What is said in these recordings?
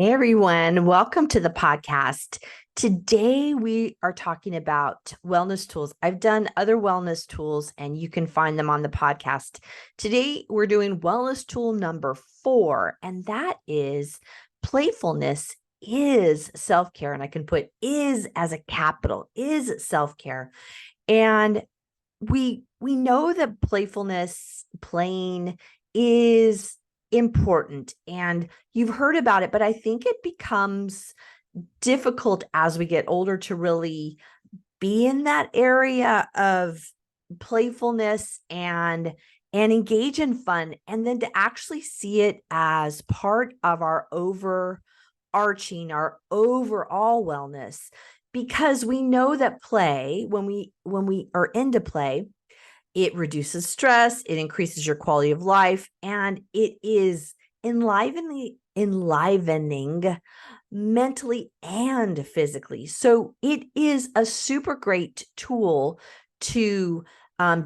Hey everyone, welcome to the podcast. Today we are talking about wellness tools. I've done other wellness tools and you can find them on the podcast. Today we're doing wellness tool number 4, and that is playfulness is self-care. And I can put is as a capital, is self-care. And we know that playfulness, playing is important, and you've heard about it, but I think it becomes difficult as we get older to really be in that area of playfulness and engage in fun, and then to actually see it as part of our overall wellness, because we know that play, when we are into play, it reduces stress, it increases your quality of life, and it is enlivening mentally and physically. So it is a super great tool to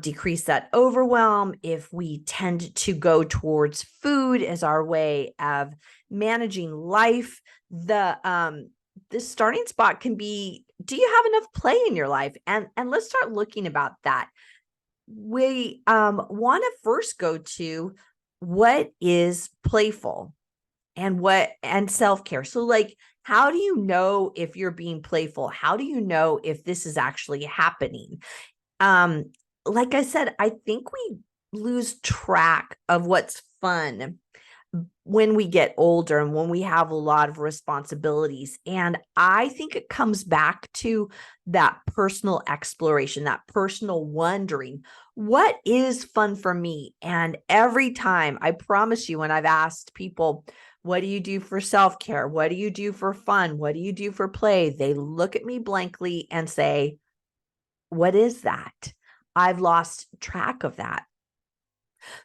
decrease that overwhelm. If we tend to go towards food as our way of managing life, the starting spot can be, do you have enough play in your life? And let's start looking about that. We want to first go to what is playful and self-care. So like, how do you know if you're being playful? How do you know if this is actually happening? Um, like I said, I think we lose track of what's fun when we get older and when we have a lot of responsibilities. And I think it comes back to that personal exploration, that personal wondering, what is fun for me? And every time, I promise you, when I've asked people, what do you do for self-care? What do you do for fun? What do you do for play? They look at me blankly and say, what is that? I've lost track of that.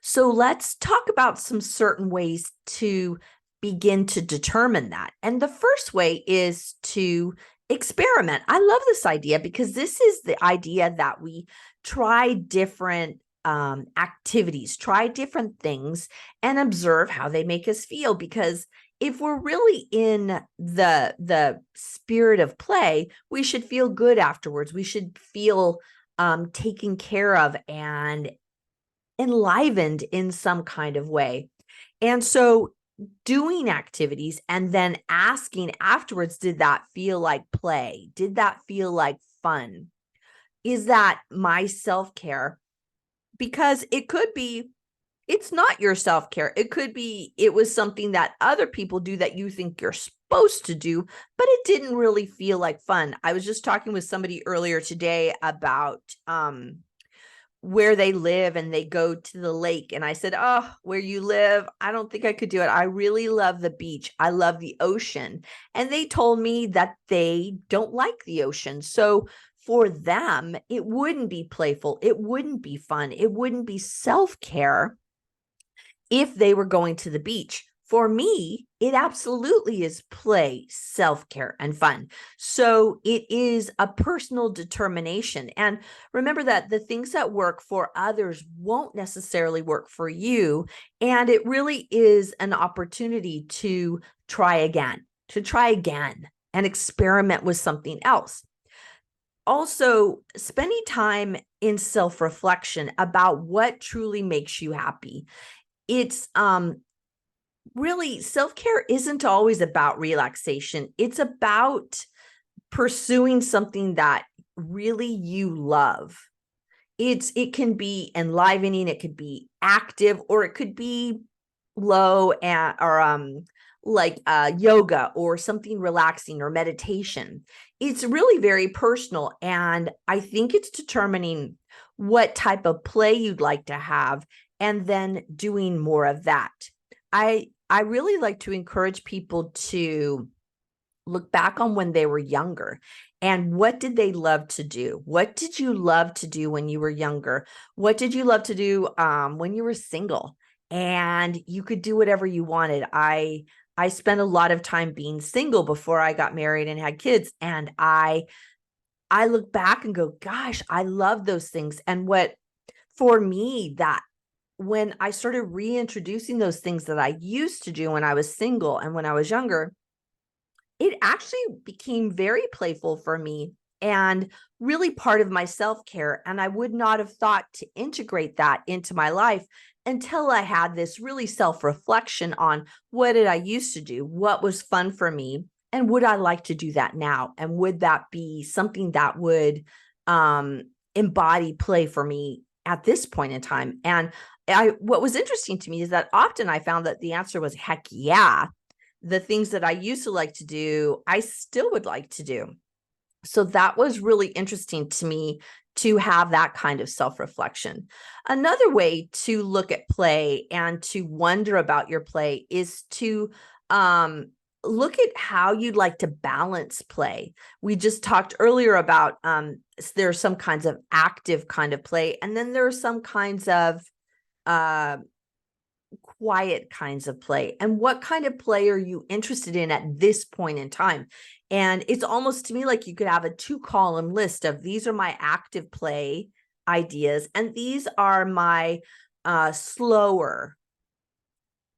So let's talk about some certain ways to begin to determine that. And the first way is to experiment. I love this idea because this is the idea that we try different activities, try different things, and observe how they make us feel. Because if we're really in the spirit of play, we should feel good afterwards. We should feel taken care of and enlivened in some kind of way. And so doing activities and then asking afterwards, did that feel like play? Did that feel like fun? Is that my self-care? Because it could be, it's not your self-care. It could be, it was something that other people do that you think you're supposed to do, but it didn't really feel like fun. I was just talking with somebody earlier today about where they live, and they go to the lake. And I said, oh, where you live, I don't think I could do it. I really love the beach. I love the ocean. And they told me that they don't like the ocean. So for them, it wouldn't be playful. It wouldn't be fun. It wouldn't be self-care if they were going to the beach. For me, it absolutely is play, self-care, and fun. So it is a personal determination. And remember that the things that work for others won't necessarily work for you. And it really is an opportunity to try again and experiment with something else. Also, spending time in self-reflection about what truly makes you happy. It's really, self-care isn't always about relaxation. It's about pursuing something that really you love. It can be enlivening, it could be active, or it could be low and or like yoga or something relaxing or meditation. It's really very personal, and I think it's determining what type of play you'd like to have and then doing more of that. I really like to encourage people to look back on when they were younger, and what did they love to do? What did you love to do when you were younger? What did you love to do when you were single and you could do whatever you wanted? I spent a lot of time being single before I got married and had kids, and I look back and go, gosh, I love those things. And what for me, that when I started reintroducing those things that I used to do when I was single and when I was younger, it actually became very playful for me and really part of my self-care. And I would not have thought to integrate that into my life until I had this really self-reflection on what did I used to do? What was fun for me? And would I like to do that now? And would that be something that would embody play for me at this point in time? And what was interesting to me is that often I found that the answer was heck yeah. The things that I used to like to do, I still would like to do. So that was really interesting to me to have that kind of self-reflection. Another way to look at play and to wonder about your play is to look at how you'd like to balance play. We just talked earlier about there are some kinds of active kind of play, and then there are some kinds of quiet kinds of play. And what kind of play are you interested in at this point in time? And it's almost to me like you could have a 2-column list of these are my active play ideas, and these are my slower,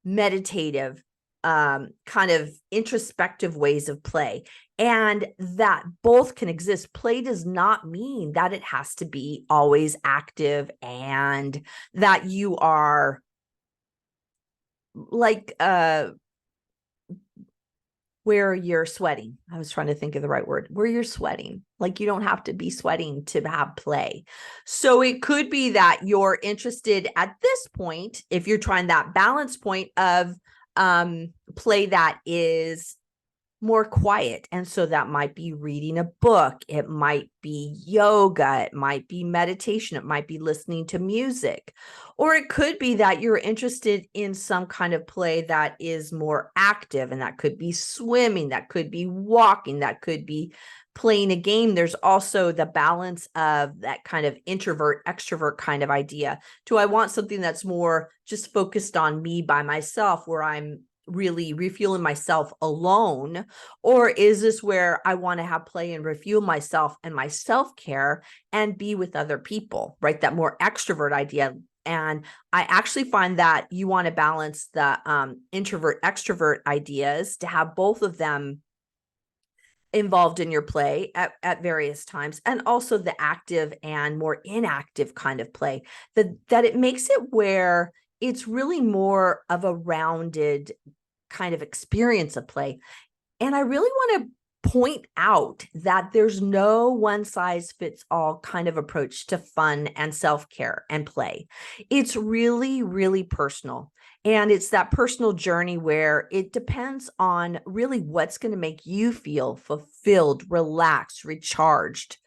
meditative, kind of introspective ways of play. And that both can exist. Play does not mean that it has to be always active and that you are like where you're sweating. I was trying to think of the right word. Where you're sweating. Like you don't have to be sweating to have play. So it could be that you're interested at this point, if you're trying that balance point of play that is more quiet. And so that might be reading a book. It might be yoga. It might be meditation. It might be listening to music. Or it could be that you're interested in some kind of play that is more active. And that could be swimming. That could be walking. That could be playing a game. There's also the balance of that kind of introvert, extrovert kind of idea. Do I want something that's more just focused on me by myself, where I'm really refueling myself alone? Or is this where I want to have play and refuel myself and my self-care and be with other people, right? That more extrovert idea. And I actually find that you want to balance the introvert extrovert ideas to have both of them involved in your play at various times, and also the active and more inactive kind of play, that it makes it where it's really more of a rounded kind of experience of play. And I really want to point out that there's no one size fits all kind of approach to fun and self-care and play. It's really, really personal. And it's that personal journey where it depends on really what's going to make you feel fulfilled, relaxed, recharged,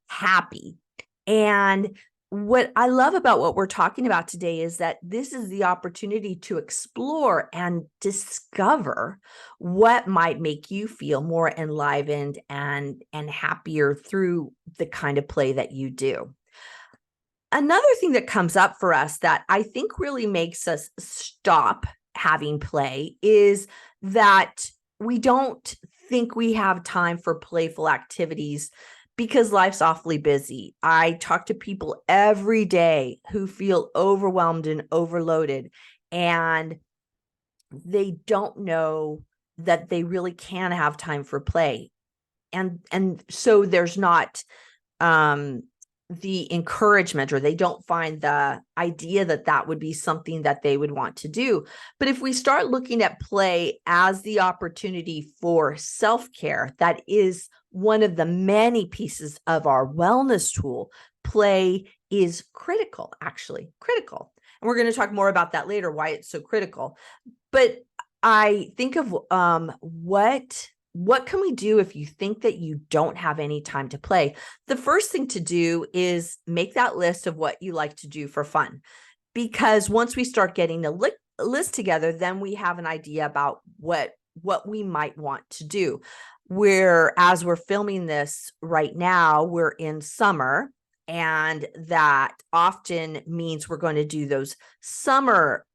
happy. And what I love about what we're talking about today is that this is the opportunity to explore and discover what might make you feel more enlivened and happier through the kind of play that you do. Another thing that comes up for us that I think really makes us stop having play is that we don't think we have time for playful activities because life's awfully busy. I talk to people every day who feel overwhelmed and overloaded, and they don't know that they really can have time for play. And so there's not the encouragement, or they don't find the idea that that would be something that they would want to do. But if we start looking at play as the opportunity for self-care, that is one of the many pieces of our wellness tool. Play is critical, actually critical. And we're going to talk more about that later, why it's so critical. But I think of what can we do if you think that you don't have any time to play? The first thing to do is make that list of what you like to do for fun. Because once we start getting a list together, then we have an idea about what we might want to do. As we're filming this right now, we're in summer, and that often means we're going to do those summer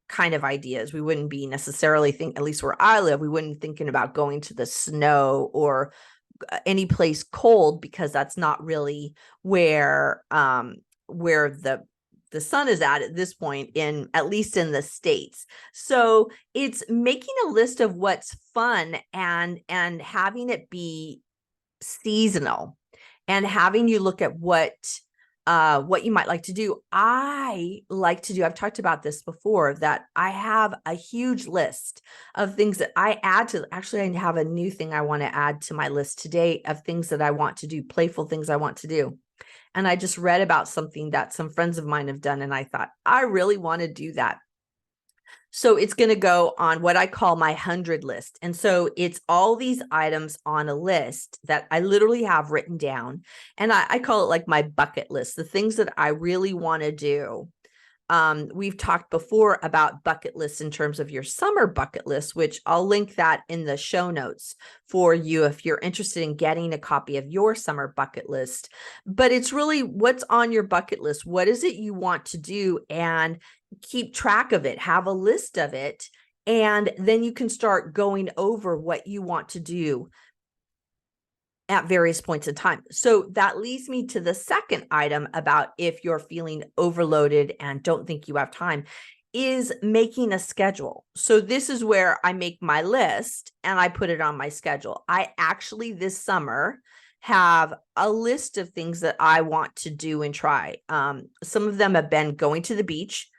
kind of ideas. We wouldn't be necessarily at least where I live, we wouldn't thinking about going to the snow or any place cold, because that's not really where the the sun is at this point, in at least in the States. So it's making a list of what's fun and having it be seasonal, and having you look at what you might like to do. I like to do, I've talked about this before, that I have a huge list of things that I add to. Actually, I have a new thing I want to add to my list today of things that I want to do, playful things I want to do. And I just read about something that some friends of mine have done, and I thought, I really want to do that. So it's going to go on what I call my 100 list. And so it's all these items on a list that I literally have written down. And I call it like my bucket list, the things that I really want to do. We've talked before about bucket lists in terms of your summer bucket list, which I'll link that in the show notes for you if you're interested in getting a copy of your summer bucket list. But it's really what's on your bucket list. What is it you want to do? And keep track of it, have a list of it, and then you can start going over what you want to do at various points in time. So that leads me to the second item about if you're feeling overloaded and don't think you have time, is making a schedule. So this is where I make my list and I put it on my schedule. I actually this summer have a list of things that I want to do and try. Some of them have been going to the beach.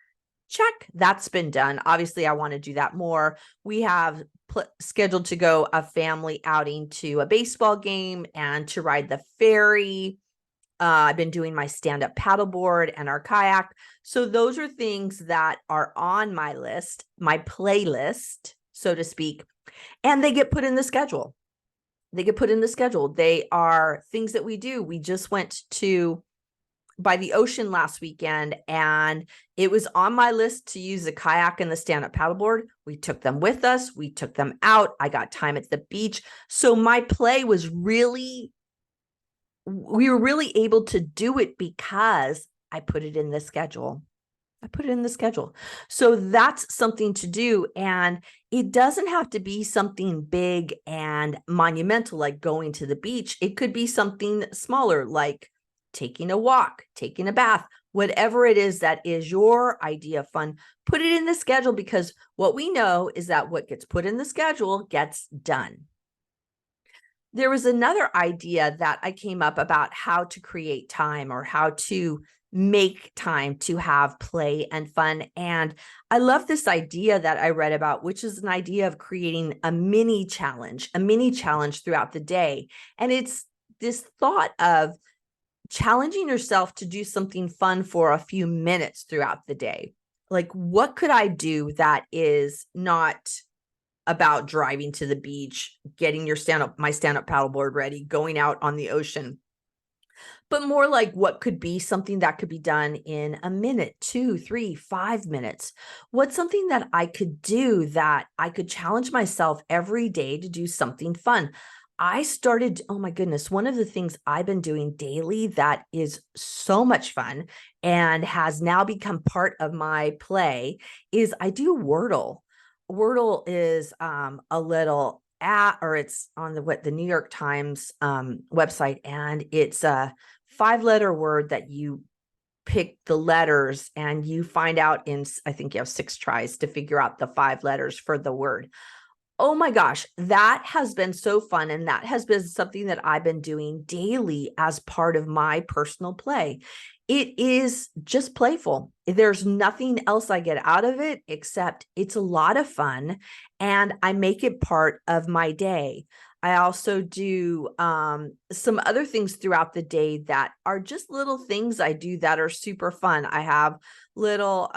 Check, that's been done. Obviously, I want to do that more. We have scheduled to go a family outing to a baseball game and to ride the ferry. I've been doing my stand-up paddleboard and our kayak. So those are things that are on my list, my playlist, so to speak, and they get put in the schedule. They get put in the schedule. They are things that we do. We just went to by the ocean last weekend, and it was on my list to use the kayak and the stand-up paddleboard. We took them with us. We took them out. I got time at the beach. So my play was really, we were really able to do it because I put it in the schedule. I put it in the schedule. So that's something to do. And it doesn't have to be something big and monumental like going to the beach. It could be something smaller like taking a walk, taking a bath, whatever it is that is your idea of fun. Put it in the schedule, because what we know is that what gets put in the schedule gets done. There was another idea that I came up about how to create time, or how to make time to have play and fun. And I love this idea that I read about, which is an idea of creating a mini challenge throughout the day. And it's this thought of challenging yourself to do something fun for a few minutes throughout the day. Like, what could I do that is not about driving to the beach, getting my stand-up paddleboard ready, going out on the ocean, but more like what could be something that could be done in a minute, 2, 3, 5 minutes? What's something that I could do that I could challenge myself every day to do something fun? I started, oh my goodness, one of the things I've been doing daily that is so much fun and has now become part of my play is I do Wordle. Wordle is a little or it's on the New York Times website, and it's a 5-letter word that you pick the letters and you find out in, I think you have 6 tries to figure out the 5 letters for the word. Oh my gosh, that has been so fun. And that has been something that I've been doing daily as part of my personal play. It is just playful. There's nothing else I get out of it except it's a lot of fun, and I make it part of my day. I also do some other things throughout the day that are just little things I do that are super fun. I have little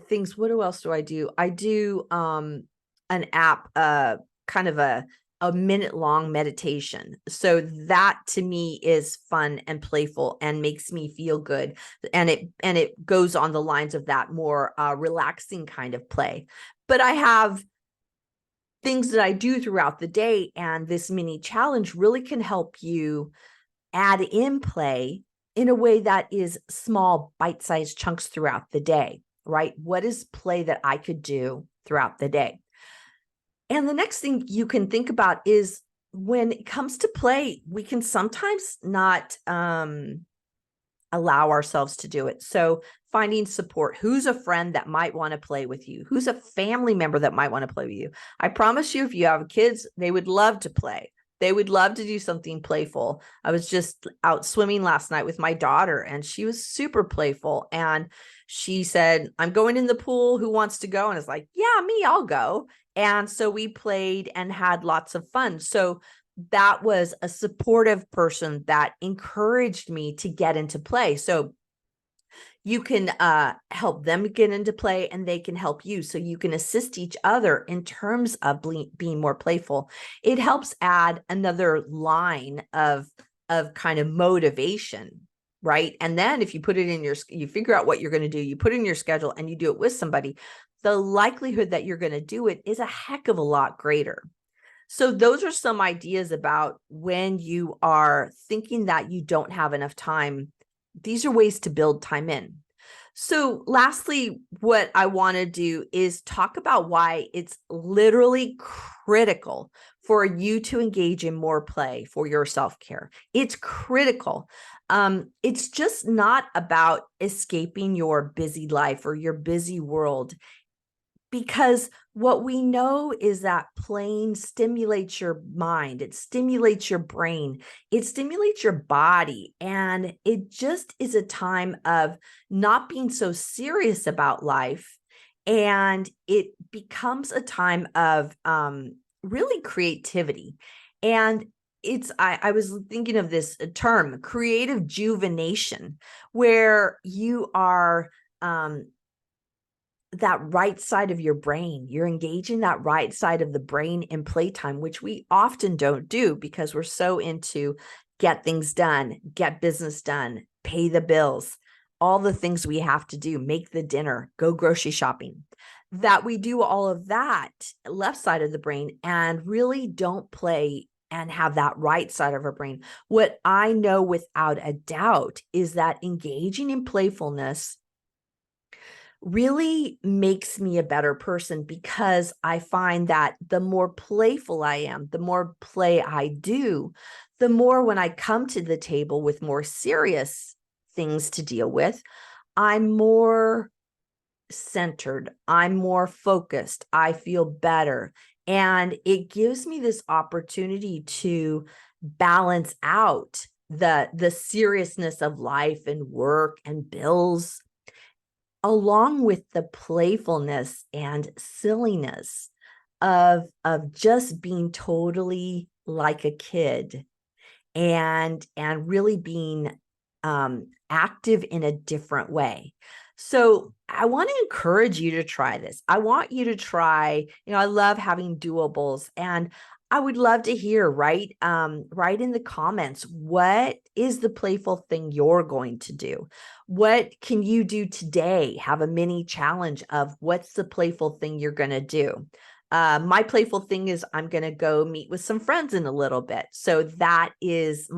things. What else do? I do an app, kind of a minute-long meditation. So that to me is fun and playful and makes me feel good. And it goes on the lines of that more relaxing kind of play. But I have things that I do throughout the day, and this mini challenge really can help you add in play in a way that is small, bite-sized chunks throughout the day, right? What is play that I could do throughout the day? And the next thing you can think about is, when it comes to play, we can sometimes not allow ourselves to do it. So finding support. Who's a friend that might want to play with you? Who's a family member that might want to play with you? I promise you, if you have kids, they would love to play. They would love to do something playful. I was just out swimming last night with my daughter, and she was super playful. And she said, I'm going in the pool. Who wants to go? And it's like, yeah, me, I'll go. And so we played and had lots of fun. So that was a supportive person that encouraged me to get into play. So you can help them get into play, and they can help you. So you can assist each other in terms of being more playful. It helps add another line of kind of motivation, right? And then if you put it in you figure out what you're going to do, you put it in your schedule, and you do it with somebody, the likelihood that you're going to do it is a heck of a lot greater. So those are some ideas about when you are thinking that you don't have enough time. These are ways to build time in. So lastly, what I want to do is talk about why it's literally critical for you to engage in more play for your self-care. It's critical. It's just not about escaping your busy life or your busy world, because what we know is that playing stimulates your mind, it stimulates your brain, it stimulates your body, and it just is a time of not being so serious about life. And it becomes a time of really creativity. And I was thinking of this term, creative juvenation, where you are that right side of your brain. You're engaging that right side of the brain in playtime, which we often don't do because we're so into get things done, get business done, pay the bills, all the things we have to do, make the dinner, go grocery shopping, that we do all of that left side of the brain and really don't play and have that right side of our brain. What I know without a doubt is that engaging in playfulness really makes me a better person, because I find that the more playful I am, the more play I do, the more when I come to the table with more serious things to deal with, I'm more centered, I'm more focused, I feel better. And it gives me this opportunity to balance out the seriousness of life and work and bills, along with the playfulness and silliness of just being totally like a kid, and really being active in a different way. So I want to encourage you to try this. I want you to try, I love having doables, and I would love to hear, write in the comments, what is the playful thing you're going to do? What can you do today? Have a mini challenge of what's the playful thing you're going to do. My playful thing is I'm going to go meet with some friends in a little bit. So that is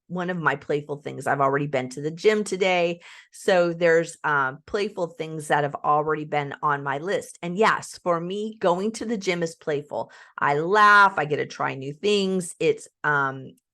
one of my playful things. I've already been to the gym today. So there's playful things that have already been on my list. And yes, for me, going to the gym is playful. I laugh, I get to try new things. It's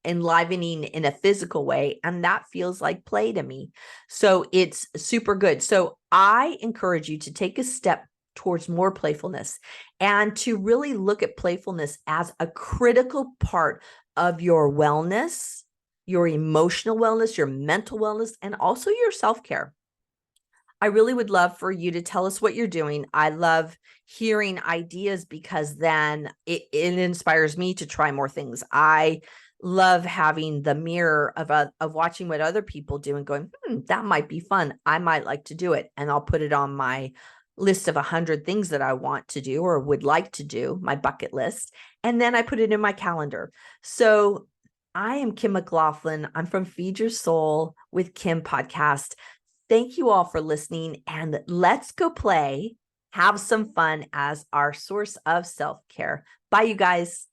enlivening in a physical way, and that feels like play to me. So it's super good. So I encourage you to take a step towards more playfulness, and to really look at playfulness as a critical part of your wellness, your emotional wellness, your mental wellness, and also your self-care. I really would love for you to tell us what you're doing. I love hearing ideas, because then it inspires me to try more things. I love having the mirror of watching what other people do and going, that might be fun. I might like to do it. And I'll put it on my list of 100 things that I want to do or would like to do, my bucket list. And then I put it in my calendar. So I am Kim McLaughlin. I'm from Feed Your Soul with Kim podcast. Thank you all for listening, and let's go play, have some fun as our source of self-care. Bye, you guys.